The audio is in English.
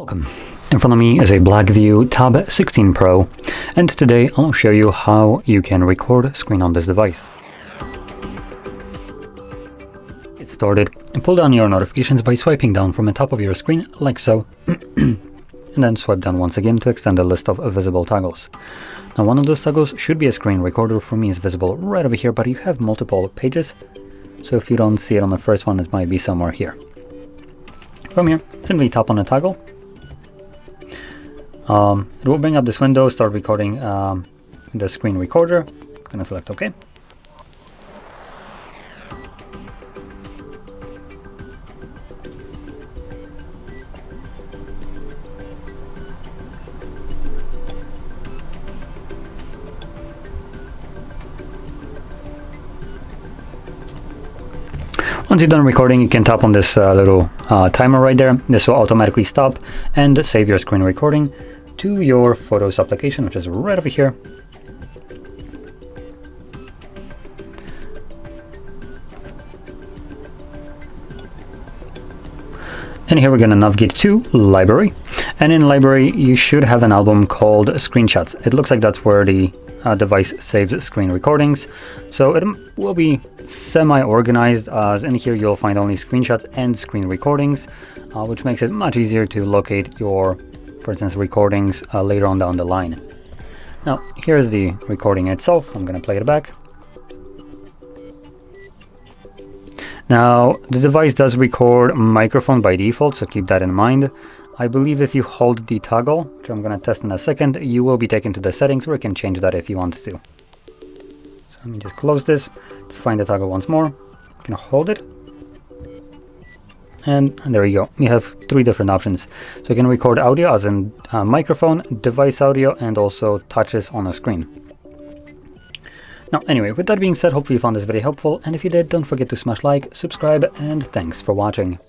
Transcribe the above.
Welcome. In front of me is a BLACKVIEW Tab 16 Pro, and today I'll show you how you can record a screen on this device. Get started and pull down your notifications by swiping down from the top of your screen like so, and then swipe down once again to extend the list of visible toggles. Now one of those toggles should be a screen recorder. For me it's visible right over here, but you have multiple pages, so if you don't see it on the first one, it might be somewhere here. From here, simply tap on the toggle. It will bring up this window, start recording the screen recorder. I'm gonna select OK. Once you're done recording, you can tap on this little timer right there. This will automatically stop and save your screen recording to your Photos application, which is right over here. And here we're going to navigate to Library. And in Library, you should have an album called Screenshots. It looks like that's where the device saves screen recordings. So it will be semi-organized, as in here you'll find only screenshots and screen recordings, which makes it much easier to locate your, for instance, recordings later on down the line. Now, here's the recording itself, so I'm going to play it back. Now, the device does record microphone by default, so keep that in mind. I believe if you hold the toggle, which I'm going to test in a second, you will be taken to the settings where you can change that if you want to. So let me just close this. Let's find the toggle once more. I'm going to hold it. And there you go. You have three different options. So you can record audio as in microphone, device audio, and also touches on a screen. Now, anyway, with that being said, hopefully you found this video helpful. And if you did, don't forget to smash like, subscribe, and thanks for watching.